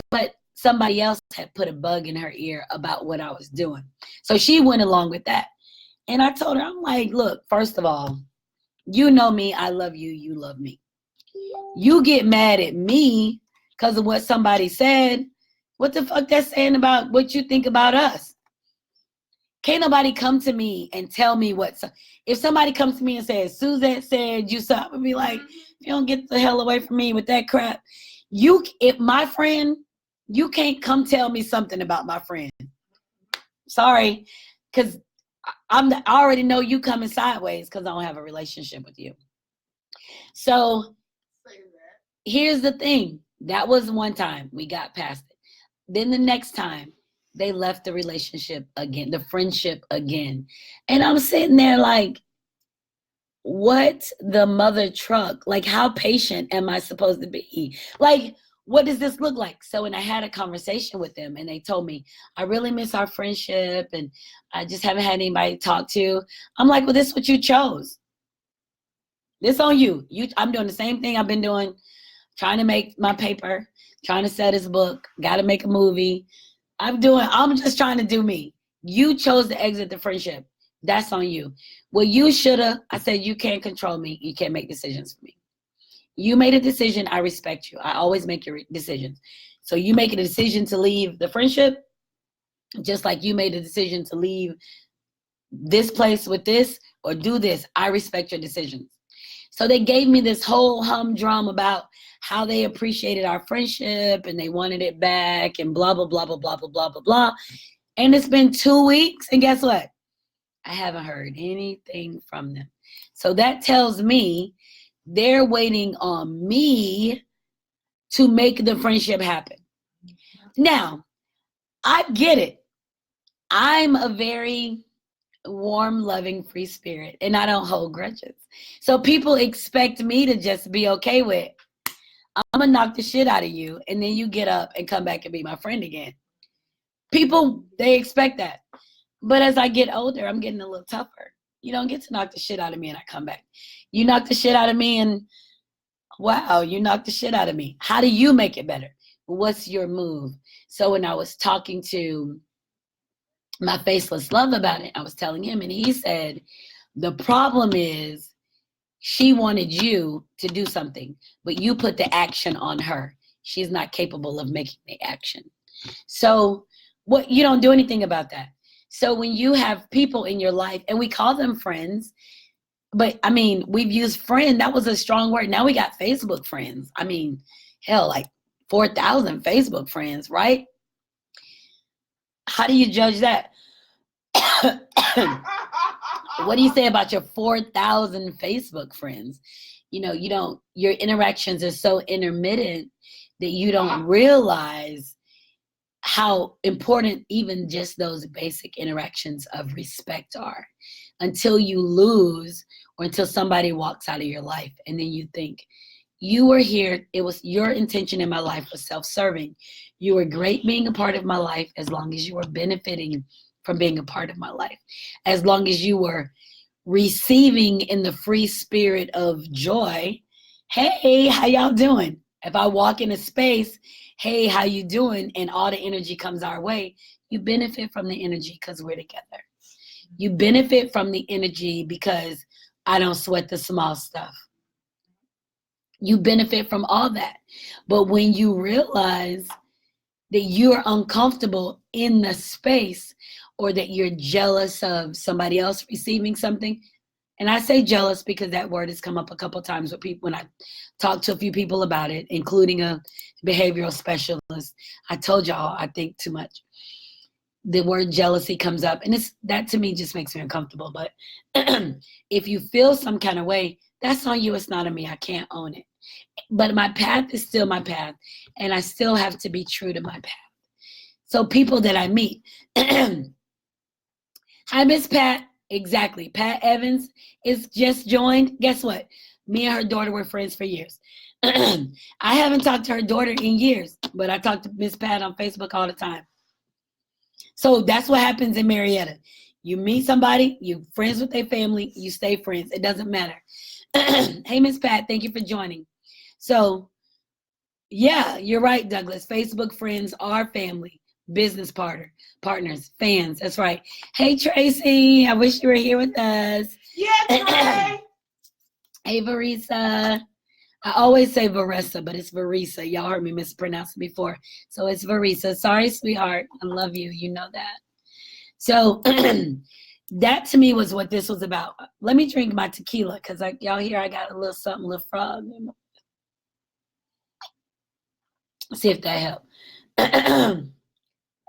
But somebody else had put a bug in her ear about what I was doing. So she went along with that. And I told her, I'm like, look, first of all, you know me. I love you. You love me. You get mad at me because of what somebody said. What the fuck that's saying about what you think about us? Can't nobody come to me and tell me if somebody comes to me and says, Suzette said you something, I'll be like, you don't get the hell away from me with that crap. If my friend, you can't come tell me something about my friend. Sorry, because I already know you coming sideways because I don't have a relationship with you. So here's the thing. That was one time we got past it. Then the next time they left the relationship again, the friendship again. And I'm sitting there like, what the mother truck? Like, how patient am I supposed to be? Like, what does this look like? So when I had a conversation with them and they told me, I really miss our friendship and I just haven't had anybody to talk to. I'm like, well, this is what you chose. This on you. I'm doing the same thing I've been doing, trying to make my paper, trying to sell this book, got to make a movie. I'm just trying to do me. You chose to exit the friendship. That's on you. Well, you should have. I said, you can't control me. You can't make decisions for me. You made a decision. I respect you. I always make your decisions. So you make a decision to leave the friendship, just like you made a decision to leave this place with this or do this. I respect your decisions. So they gave me this whole humdrum about how they appreciated our friendship and they wanted it back and blah, blah, blah, blah, blah, blah, blah, blah, blah. And it's been 2 weeks. And guess what? I haven't heard anything from them. So that tells me they're waiting on me to make the friendship happen. Now, I get it. I'm a very warm, loving, free spirit, and I don't hold grudges. So people expect me to just be okay with, I'm gonna knock the shit out of you, and then you get up and come back and be my friend again. People, they expect that. But as I get older, I'm getting a little tougher. You don't get to knock the shit out of me and I come back. You knock the shit out of me and wow, you knocked the shit out of me. How do you make it better? What's your move? So when I was talking to my faceless love about it, I was telling him and he said, the problem is she wanted you to do something, but you put the action on her. She's not capable of making the action. So what, you don't do anything about that. So when you have people in your life, and we call them friends, but I mean, we've used friend, that was a strong word. Now we got Facebook friends. I mean, hell, like 4,000 Facebook friends, right? How do you judge that? What do you say about your 4,000 Facebook friends? Your interactions are so intermittent that you don't realize how important even just those basic interactions of respect are until you lose or until somebody walks out of your life. And then you think, you were here. It was your intention in my life was self-serving. You were great being a part of my life as long as you were benefiting from being a part of my life. As long as you were receiving in the free spirit of joy. Hey, how y'all doing? If I walk in a space, hey, how you doing? And all the energy comes our way, you benefit from the energy because we're together. You benefit from the energy because I don't sweat the small stuff. You benefit from all that. But when you realize that you're uncomfortable in the space or that you're jealous of somebody else receiving something, and I say jealous because that word has come up a couple times with people when I talked to a few people about it, including a behavioral specialist. I told y'all I think too much. The word jealousy comes up, and that to me just makes me uncomfortable. But if you feel some kind of way, that's on you. It's not on me. I can't own it. But my path is still my path, and I still have to be true to my path. So people that I meet, hi, Miss Pat. Exactly. Pat Evans is just joined. Guess what? Me and her daughter were friends for years. I haven't talked to her daughter in years, but I talk to Miss Pat on Facebook all the time. So that's what happens in Marietta. You meet somebody, you're friends with their family, you stay friends. It doesn't matter. Hey, Miss Pat, thank you for joining. So, yeah, you're right, Douglas. Facebook friends are family, business partners, fans. That's right. Hey, Tracy, I wish you were here with us. Yeah, Trey. Hey, Varisa. I always say Varesa, but it's Varisa. Y'all heard me mispronounce it before. So it's Varisa. Sorry, sweetheart. I love you. You know that. So that to me was what this was about. Let me drink my tequila because y'all hear I got a little something, a little frog. See if that helped.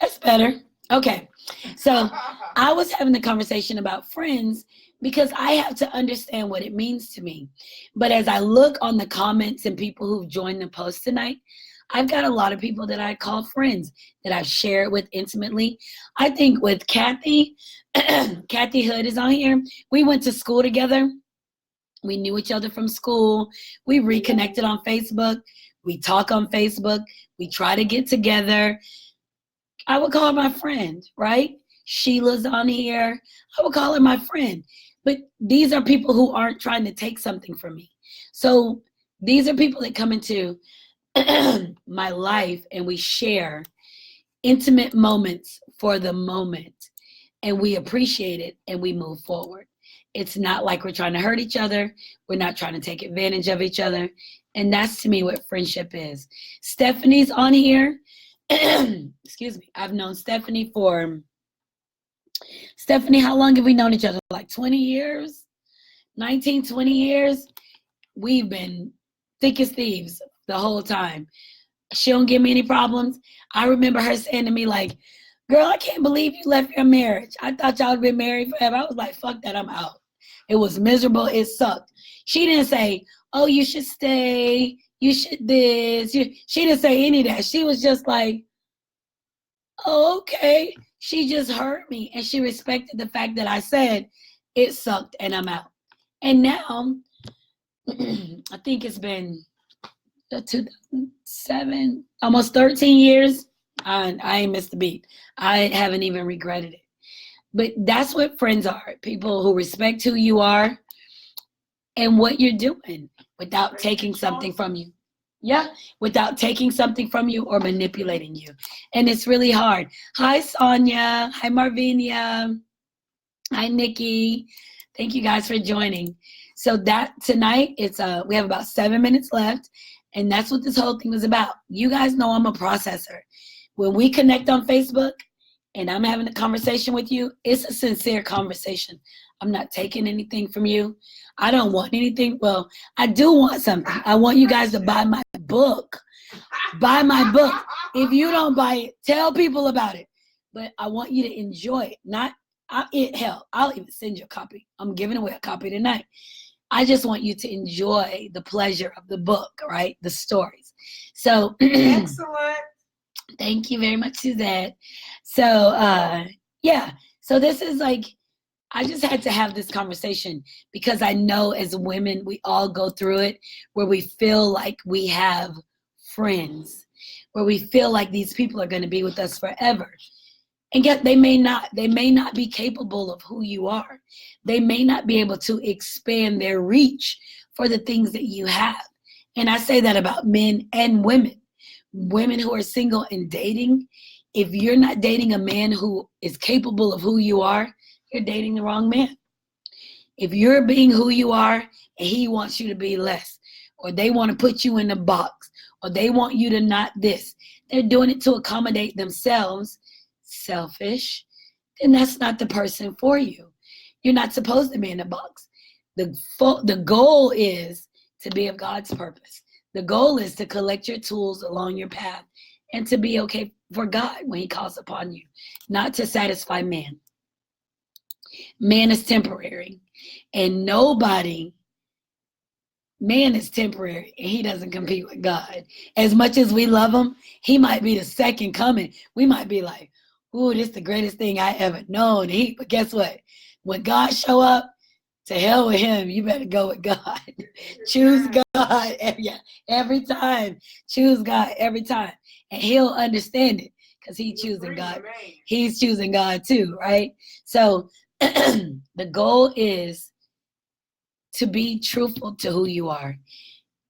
That's better. Okay. So I was having a conversation about friends because I have to understand what it means to me. But as I look on the comments and people who've joined the post tonight, I've got a lot of people that I call friends that I've shared with intimately. I think with Kathy, Kathy Hood is on here. We went to school together. We knew each other from school. We reconnected on Facebook. We talk on Facebook. We try to get together. I would call her my friend, right? Sheila's on here. I would call her my friend. But these are people who aren't trying to take something from me. So these are people that come into my life and we share intimate moments for the moment. And we appreciate it and we move forward. It's not like we're trying to hurt each other. We're not trying to take advantage of each other. And that's to me what friendship is. Stephanie's on here. Excuse me. I've known Stephanie, how long have we known each other? Like 20 years? 19, 20 years? We've been thick as thieves the whole time. She don't give me any problems. I remember her saying to me like, girl, I can't believe you left your marriage. I thought y'all had been married forever. I was like, fuck that, I'm out. It was miserable. It sucked. She didn't say, oh, you should stay. You should this. She didn't say any of that. She was just like, oh, okay. She just heard me and she respected the fact that I said it sucked and I'm out. And now, I think it's been 2007, almost 13 years. I ain't missed a beat. I haven't even regretted it. But that's what friends are. People who respect who you are and what you're doing without taking something from you. Yeah, without taking something from you or manipulating you. And it's really hard. Hi, Sonia. Hi, Marvinia. Hi, Nikki. Thank you guys for joining. So that tonight, we have about 7 minutes left. And that's what this whole thing was about. You guys know I'm a processor. When we connect on Facebook and I'm having a conversation with you, it's a sincere conversation. I'm not taking anything from you. I don't want anything. Well, I do want something. I want you guys to buy my book. Buy my book. If you don't buy it, tell people about it. But I want you to enjoy it. Not Hell, I'll even send you a copy. I'm giving away a copy tonight. I just want you to enjoy the pleasure of the book, right? The stories. So Excellent. thank you very much, Suzette. So yeah. So this is like, I just had to have this conversation because I know as women, we all go through it where we feel like we have friends, where we feel like these people are going to be with us forever. And yet they may not be capable of who you are. They may not be able to expand their reach for the things that you have. And I say that about men and women. Women who are single and dating, if you're not dating a man who is capable of who you are, you're dating the wrong man. If you're being who you are and he wants you to be less, or they want to put you in a box, or they want you to not this, they're doing it to accommodate themselves, selfish, then that's not the person for you. You're not supposed to be in a box. The goal is to be of God's purpose. The goal is to collect your tools along your path and to be okay for God when he calls upon you, not to satisfy man. Man is temporary, and man is temporary, and he doesn't compete with God. As much as we love him, he might be the second coming. We might be like, ooh, this is the greatest thing I ever known. But guess what? When God show up, to hell with him. You better go with God. Choose God. Yeah, every time. Choose God every time. And he'll understand it because he's choosing God. He's choosing God too, right? So the goal is to be truthful to who you are.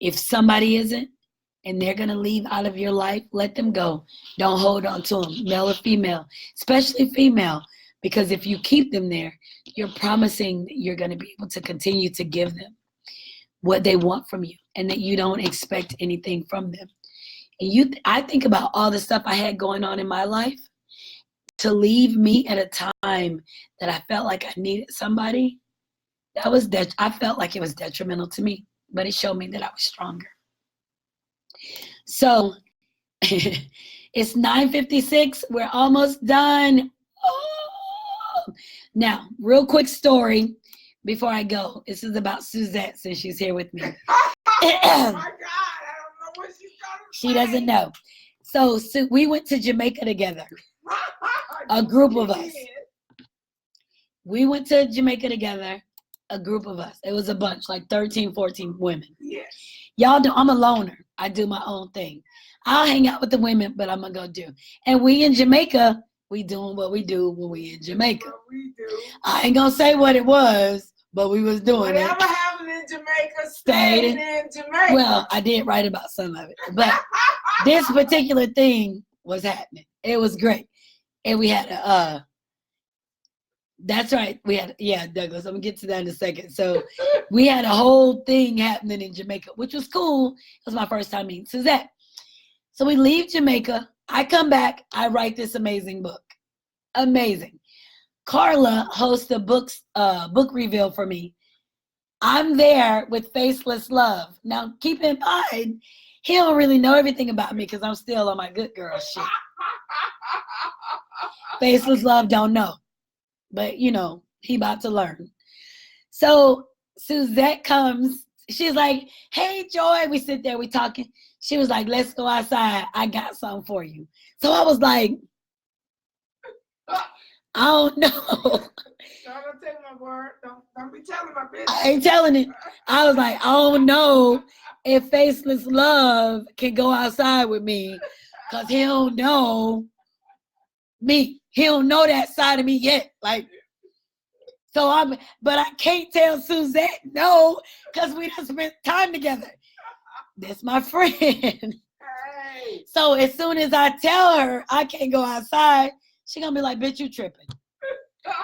If somebody isn't and they're going to leave out of your life, let them go. Don't hold on to them, male or female, especially female, because if you keep them there, you're promising that you're going to be able to continue to give them what they want from you and that you don't expect anything from them. And I think about all the stuff I had going on in my life. To leave me at a time that I felt like I needed somebody, I felt like it was detrimental to me, but it showed me that I was stronger. So it's 9:56. We're almost done. Oh. Now, real quick story before I go. This is about Suzette since she's here with me. Oh my God, I don't know what she's trying to She doesn't know. So we went to Jamaica together. A group of us. We went to Jamaica together. A group of us. It was a bunch, like 13, 14 women. Yes. Y'all know I'm a loner. I do my own thing. I'll hang out with the women, but I'm going to go do. And we in Jamaica, we doing what we do when we in Jamaica. What we do. I ain't going to say what it was, but we was doing Whatever it. happened in Jamaica stayed in Jamaica. Well, I did write about some of it. But this particular thing was happening. It was great. And we had that's right. Douglas, I'm going to get to that in a second. So we had a whole thing happening in Jamaica, which was cool. It was my first time meeting Suzette. So we leave Jamaica. I come back. I write this amazing book. Amazing. Carla hosts a book reveal for me. I'm there with Faceless Love. Now, keep in mind, he don't really know everything about me because I'm still on my good girl shit. Faceless Love don't know. But, he about to learn. So Suzette comes. She's like, hey, Joy. We sit there. We talking. She was like, let's go outside. I got something for you. So I was like, I don't know. Don't take my word. Don't be telling my business. I ain't telling it. I was like, I don't know if Faceless Love can go outside with me because he don't know me. He don't know that side of me yet. But I can't tell Suzette no because we done spent time together. That's my friend. Hey. So as soon as I tell her I can't go outside, she gonna be like, bitch, you tripping.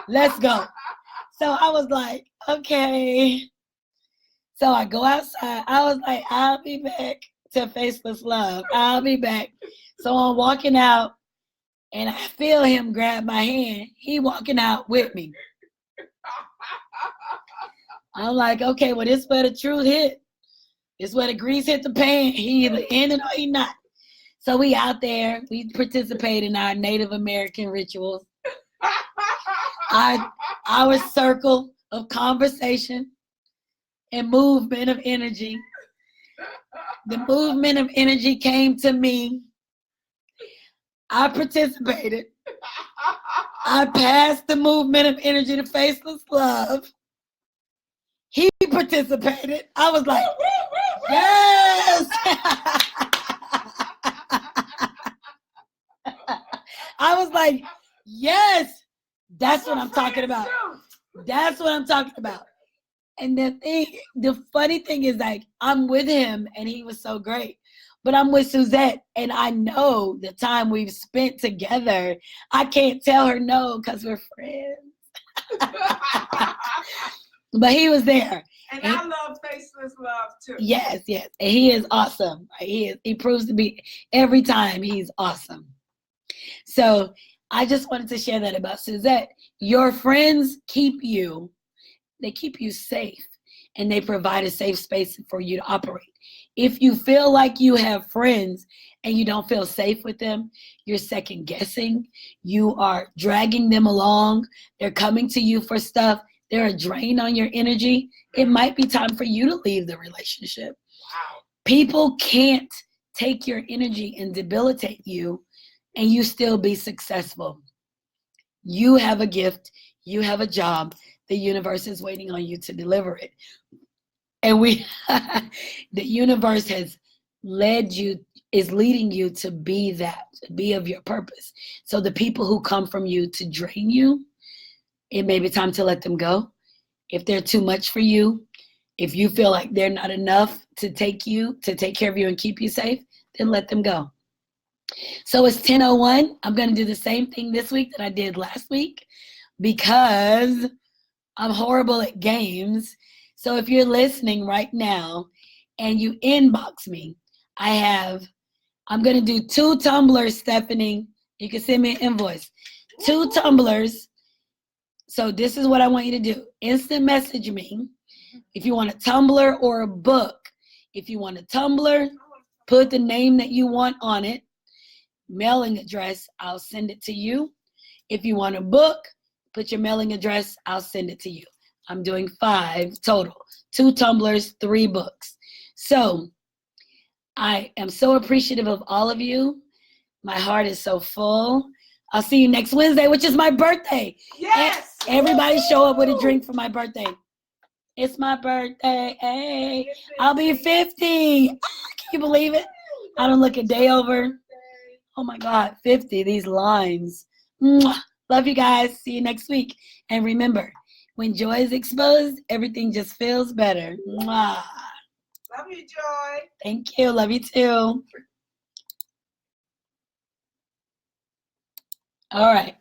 Let's go. So I was like, okay. So I go outside. I was like, I'll be back to Faceless Love. I'll be back. So I'm walking out and I feel him grab my hand. He walking out with me. I'm like, okay, well, this where the truth hit. This where the grease hit the pan. He either in it or he not. So we out there. We participate in our Native American rituals. our circle of conversation and movement of energy. The movement of energy came to me. I participated. I passed the movement of energy to Faceless Love. He participated. I was like, yes. I was like, yes. That's what I'm talking about. That's what I'm talking about. And the funny thing is, like, I'm with him and he was so great. But I'm with Suzette, and I know the time we've spent together. I can't tell her no because we're friends. But he was there. And I love Faceless Love too. Yes, yes. And he is awesome. He proves to be, every time he's awesome. So I just wanted to share that about Suzette. Your friends keep you safe, and they provide a safe space for you to operate. If you feel like you have friends and you don't feel safe with them, you're second guessing, you are dragging them along, they're coming to you for stuff, they're a drain on your energy, it might be time for you to leave the relationship. Wow. People can't take your energy and debilitate you and you still be successful. You have a gift, you have a job, the universe is waiting on you to deliver it. And the universe is leading you to be that, to be of your purpose. So the people who come from you to drain you, it may be time to let them go. If they're too much for you, if you feel like they're not enough to take care of you and keep you safe, then let them go. So it's 10:01. I'm going to do the same thing this week that I did last week because I'm horrible at games. So if you're listening right now and you inbox me, I'm going to do 2 tumblers, Stephanie. You can send me an invoice. 2 tumblers. So this is what I want you to do. Instant message me if you want a tumbler or a book. If you want a tumbler, put the name that you want on it. Mailing address, I'll send it to you. If you want a book, put your mailing address, I'll send it to you. I'm doing 5 total. 2 tumblers, 3 books. So I am so appreciative of all of you. My heart is so full. I'll see you next Wednesday, which is my birthday. Yes. Everybody show up with a drink for my birthday. It's my birthday. Hey, I'll be 50. Can you believe it? I don't look a day over. Oh my God, 50, these lines. Mwah. Love you guys. See you next week. And remember, when joy is exposed, everything just feels better. Mwah. Love you, Joy. Thank you. Love you too. All right.